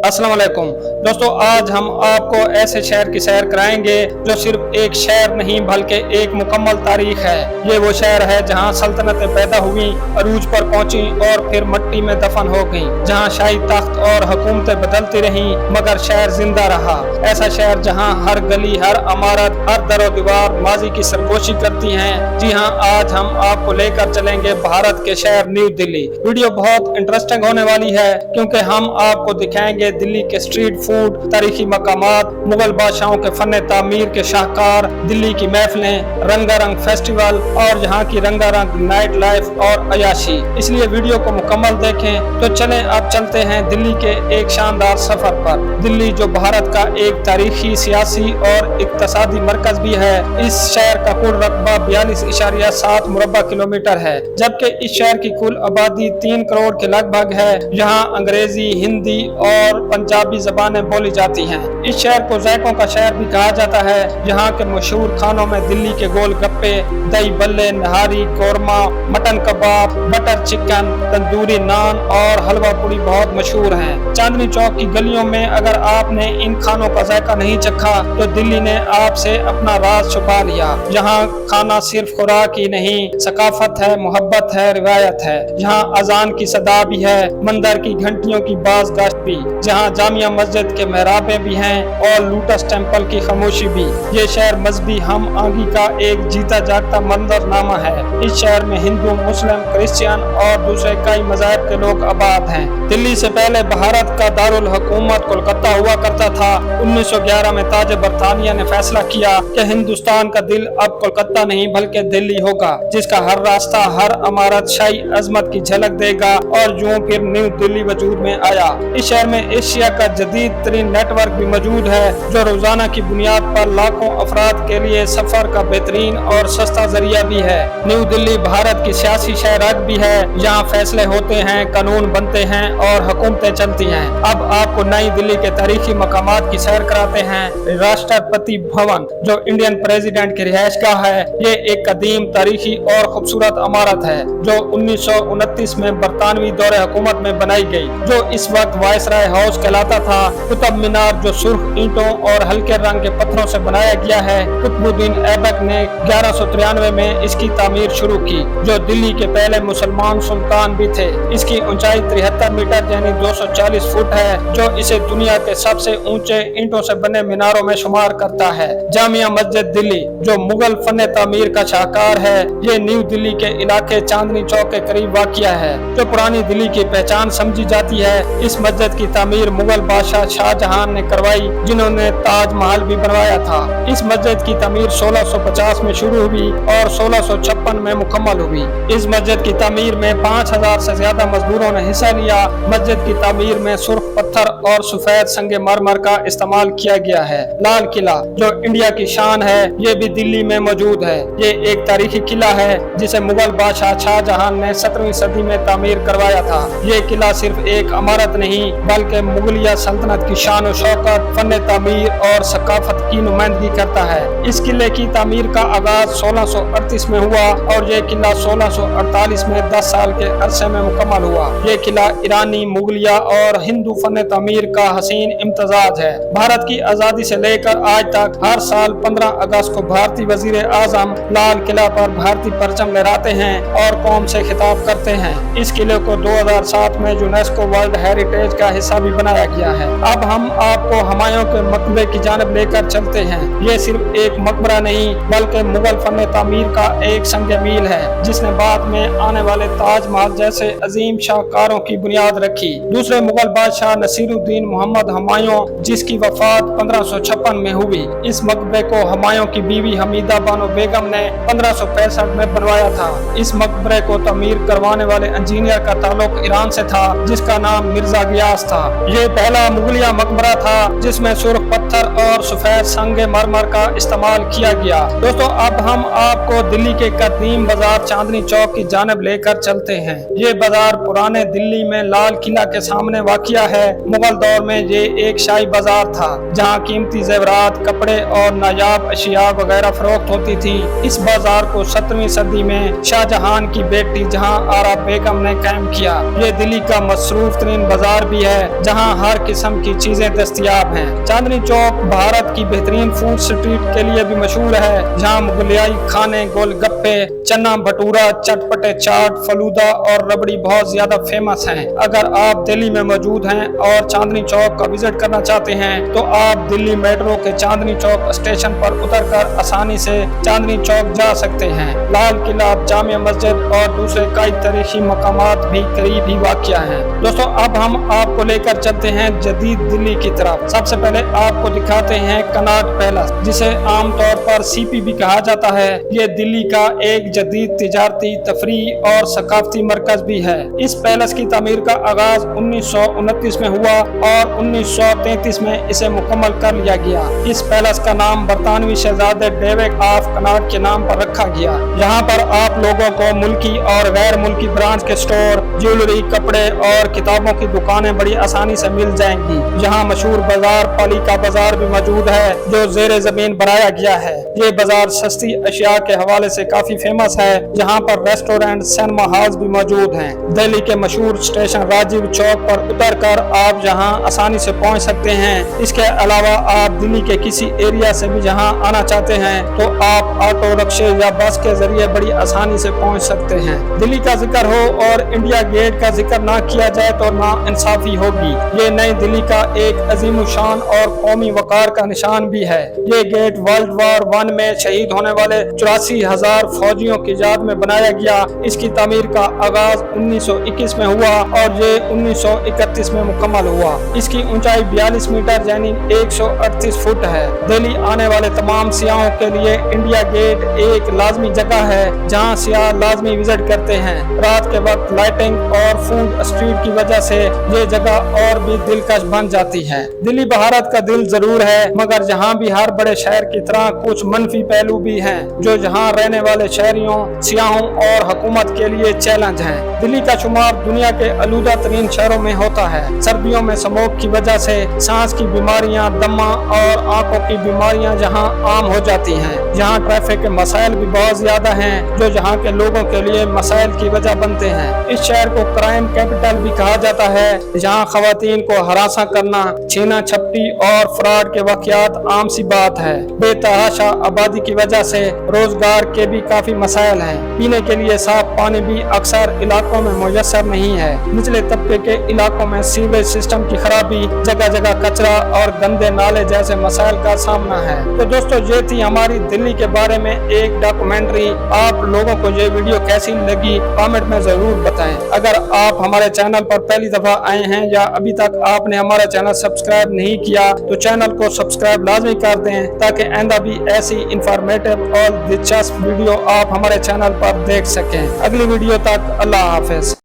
अस्सलाम वालेकुम दोस्तों, आज हम आपको ऐसे शहर की सैर कराएंगे जो सिर्फ एक शहर नहीं बल्कि एक मुकम्मल तारीख है। ये वो शहर है जहां सल्तनतें पैदा हुई, अरूज पर पहुंची और फिर मिट्टी में दफन हो गईं, जहां शाही तख्त और हुकूमतें बदलती रहीं मगर शहर जिंदा रहा। ऐसा शहर जहां हर गली, हर इमारत, हर दरो दीवार माजी की सरगोशी करती हैं। जी हाँ, आज हम आपको लेकर चलेंगे भारत के शहर न्यू दिल्ली। वीडियो बहुत इंटरेस्टिंग होने वाली है क्योंकि हम आपको दिखाएंगे दिल्ली के स्ट्रीट फूड, तारीखी मकामात, मुगल बादशाहों के फन तामीर के शाहकार, दिल्ली की महफिलें, रंगारंग फेस्टिवल और यहाँ की रंगारंग नाइट लाइफ और अयाशी। इसलिए वीडियो को मुकम्मल देखें। तो चलें अब चलते हैं दिल्ली के एक शानदार सफर पर। दिल्ली जो भारत का एक तारीखी, सियासी और इक्तसादी मरकज भी है। इस शहर का कुल रकबा 42.7 मुरब्बा किलोमीटर है, जबकि इस शहर की कुल आबादी 3 करोड़ के लगभग है। यहाँ अंग्रेजी, हिंदी और पंजाबी जबानें बोली जाती हैं। इस शहर को ज़ायकों का शहर भी कहा जाता है। यहाँ के मशहूर खानों में दिल्ली के गोल गप्पे, दही बल्ले, नहारी, कोरमा, मटन कबाब, बटर चिकन, तंदूरी नान और हलवा पूरी बहुत मशहूर हैं। चांदनी चौक की गलियों में अगर आपने इन खानों का जायका नहीं चखा तो दिल्ली ने आपसे अपना राज छुपा लिया। यहाँ खाना सिर्फ खुराक ही नहीं, सकाफत है, मोहब्बत है, रिवायत है। यहाँ अजान की सदा भी है, मंदिर की घंटियों की बाज़गाश्त भी, जहाँ जामिया मस्जिद के मेहराबे भी हैं और लोटस टेम्पल की खामोशी भी। ये शहर मजहबी हम आंगी का एक जीता जागता मंजरनामा है। इस शहर में हिंदू, मुस्लिम, क्रिश्चियन और दूसरे कई मज़ाहब के लोग आबाद हैं। दिल्ली से पहले भारत का दारुल हुकूमत कोलकाता हुआ करता था। 1911 में ताज बरतानिया ने फैसला किया कि हिंदुस्तान का दिल अब कोलकाता नहीं बल्कि दिल्ली होगा, जिसका हर रास्ता, हर इमारत शाही अजमत की झलक देगा। और यूं फिर न्यू दिल्ली वजूद में आया। इस शहर में एशिया का जदीद तरीन नेटवर्क भी मौजूद है, जो रोजाना की बुनियाद पर लाखों अफराद के लिए सफर का बेहतरीन और सस्ता जरिया भी है। न्यू दिल्ली भारत की सियासी शहर भी है। यहाँ फैसले होते हैं, कानून बनते हैं और हुकूमतें चलती हैं। अब आपको नई दिल्ली के तारीखी मकामात की सैर कराते हैं। राष्ट्रपति भवन जो इंडियन प्रेसिडेंट की रिहाइशगाह है, ये एक कदीम, तारीखी और खूबसूरत इमारत है जो 1929 में बरतानवी दौरे हुकूमत में बनाई गई, जो इस वक्त वायसराय हाउस कहलाता था। कुतुब मीनार जो सुर्ख ईंटों और हल्के रंग के पत्थरों से बनाया गया है, कुतुबुद्दीन ऐबक ने 1193 में इसकी तामीर शुरू की, जो दिल्ली के पहले मुसलमान सुल्तान भी थे। इसकी ऊंचाई 73 मीटर यानी 240 फुट है, जो इसे दुनिया के सबसे ऊंचे ईंटों से बने मीनारों में शुमार करता है। जामिया मस्जिद दिल्ली जो मुगल फन तामीर का शाहकार है, ये न्यू दिल्ली के इलाके चांदनी चौक के करीब वाक़िया है, जो पुरानी दिल्ली की पहचान समझी जाती है। इस मस्जिद की तामीर मुगल बादशाह शाहजहां ने करवाई, जिन्होंने ताजमहल भी बनवाया था। इस मस्जिद की तामीर 1650 में शुरू हुई और 1656 में मुकम्मल हुई। इस मस्जिद की तामीर में 5000 से ज्यादा मजदूरों ने हिस्सा लिया। मस्जिद की तामीर में सुर्ख पत्थर और सफेद संगे मरमर का इस्तेमाल किया गया है। लाल किला जो इंडिया की शान है, ये भी दिल्ली में मौजूद है। ये एक तारीखी किला है जिसे मुगल बादशाह शाहजहां ने 17वीं सदी में तामीर करवाया था। ये किला सिर्फ एक इमारत नहीं बल्कि मुगलिया सल्तनत की शान और शौकत, फन तामीर और सकाफत की नुमाइंदगी करता है। इस किले की तामीर का आगाज 1638 में हुआ और ये किला 1648 में 10 साल के अरसे में मुकम्मल हुआ। ये किला ईरानी, मुगलिया और हिंदू फन तामीर का हसीन इम्तजाज है। भारत की आज़ादी से लेकर आज तक हर साल 15 अगस्त को भारतीय वजीर आजम लाल किला पर भारतीय परचम लहराते हैं और कौम से खिताब करते हैं। इस किले को 2007 में यूनेस्को वर्ल्ड हेरिटेज का हिस्सा भी बनाया गया है। अब हम आपको हुमायूं के मकबरे की जानब लेकर चलते हैं। ये सिर्फ एक मकबरा नहीं बल्कि मुगल फन तामीर का एक संग मील है, जिसने बाद में आने वाले ताजमहल जैसे अजीम शाहकारों की बुनियाद रखी। दूसरे मुगल बादशाह नसीरुद्दीन मोहम्मद हुमायूं, जिसकी वफात 1556 में हुई, इस मकबरे को हुमायूं की बीवी हमीदा बानो बेगम ने 1565 में बनवाया था। इस मकबरे को तामीर करवाने वाले इंजीनियर का ताल्लुक ईरान से था, जिसका नाम मिर्जा गियास था। ये पहला मुगलिया मकबरा था जिसमें सुर्ख पत्थर और सफेद संगे मरमर का इस्तेमाल किया गया। दोस्तों, अब हम आपको दिल्ली के कदीम बाजार चांदनी चौक की जानब लेकर चलते हैं। ये बाजार पुराने दिल्ली में लाल किला के सामने वाक़िया है। मुगल दौर में ये एक शाही बाजार था, जहाँ कीमती जेवरात, कपड़े और नायाब अशिया वगैरह फरोख्त होती थी। इस बाजार को 17वीं सदी में शाहजहां की बेटी जहां आरा बेगम ने कायम किया। ये दिल्ली का मसरूफ तरीन बाजार भी है, जहां हर किस्म की चीजें दस्तयाब हैं। चांदनी चौक भारत की बेहतरीन फूड स्ट्रीट के लिए भी मशहूर है, जहां मुगलियाई खाने, गोलगप्पे, चना भटूरा, चटपटे चाट, फलूदा और रबड़ी बहुत ज्यादा फेमस हैं। अगर आप दिल्ली में मौजूद हैं और चांदनी चौक का विजिट करना चाहते हैं तो आप दिल्ली मेट्रो के चांदनी चौक स्टेशन पर उतरकर आसानी से चांदनी चौक जा सकते हैं। लाल किला, जामिया मस्जिद और दूसरे कई तारीखी मकामात भी करीब ही वाक़या हैं। दोस्तों, अब हम आपको लेकर चलते हैं जदीद दिल्ली की तरफ। सबसे पहले आपको दिखाते हैं कनॉट पैलेस, जिसे आमतौर पर सीपी भी कहा जाता है। ये दिल्ली का एक जदीद तिजारती, तफरीह और सकाफती मरकज भी है। इस पैलेस की तामीर का आगाज 1929 में हुआ और 1933 में इसे मुकम्मल कर लिया गया। इस पैलेस का नाम बरतानवी शहजादे डेविड ऑफ कनॉट के नाम पर रखा गया। यहाँ पर आप लोगों को मुल्की और गैर मुल्की ब्रांड्स के स्टोर, ज्वेलरी, कपड़े और किताबों की दुकानें बड़ी आसानी से मिल जाएंगी। यहाँ मशहूर बाजार पालिका बाजार भी मौजूद है, जो जेर जमीन बनाया गया है। ये बाजार सस्ती अशिया के हवाले से काफी फेमस है। यहाँ पर रेस्टोरेंट, सिनेमा हॉल्स भी मौजूद हैं। दिल्ली के मशहूर स्टेशन राजीव चौक पर उतरकर आप यहाँ आसानी से पहुँच सकते हैं। इसके अलावा आप दिल्ली के किसी एरिया से भी यहाँ आना चाहते हैं तो आप ऑटो रिक्शे या बस के जरिए बड़ी आसानी से पहुँच सकते हैं। दिल्ली का जिक्र हो और इंडिया गेट का जिक्र ना किया जाए तो ना इंसाफी होगी। ये नई दिल्ली का एक अजीम शान और कौमी वकार का निशान भी है। ये गेट वर्ल्ड वॉर 1 में शहीद होने वाले 84,000 फौजियों की याद में बनाया गया। इसकी तामीर का आगाज 1921 में हुआ और ये 1931 में मुकम्मल हुआ। इसकी ऊंचाई 42 मीटर यानी 138 फुट है। दिल्ली आने वाले तमाम सियाहों के लिए इंडिया गेट एक लाजमी जगह है, जहां सियाह लाजमी विजिट करते हैं। रात के वक्त लाइटिंग और फूड स्ट्रीट की वजह से ये जगह और भी दिलकश बन जाती है। दिल्ली भारत का दिल जरूर है, मगर यहाँ भी हर बड़े शहर की तरह कुछ मनफी पहलू भी हैं, जो यहाँ रहने वाले शहरियों, सियाहों और हुकूमत के लिए चैलेंज है। दिल्ली का शुमार दुनिया के आलूदा तरीन शहरों में होता है। सर्दियों में स्मोक की वजह से सांस की बीमारियां, दमा और आंखों की बीमारियां यहाँ आम हो जाती हैं। यहाँ ट्रैफिक के मसाइल भी बहुत ज्यादा हैं, जो यहाँ के लोगों के लिए मसाइल की वजह बनते हैं। इस शहर को क्राइम कैपिटल भी कहा जाता है। यहाँ खवातीन को हरासा करना, छीना झपटी और फ्रॉड के वाकयात आम सी बात है। बेतहाशा आबादी की वजह से रोजगार के भी काफी मसाइल हैं। पीने के लिए साफ पानी भी अक्सर इलाकों में मुयस्सर नहीं है। निचले तबके के इलाकों में सीवेज सिस्टम की खराबी, जगह जगह कचरा और गंदे नाले जैसे मसाइल का सामना है। तो दोस्तों, ये थी हमारी दिल्ली के बारे में एक डॉक्यूमेंट्री। आप लोगों को ये वीडियो कैसी लगी कमेंट में जरूर बताएं। अगर आप हमारे चैनल पर पहली दफा आए हैं या अभी तक आपने हमारा चैनल सब्सक्राइब नहीं किया तो चैनल को सब्सक्राइब लाजमी कर दें, ताकि आइंदा भी ऐसी इंफॉर्मेटिव और दिलचस्प वीडियो आप हमारे चैनल पर देख सकें। अगली वीडियो तक अल्लाह हाफिज।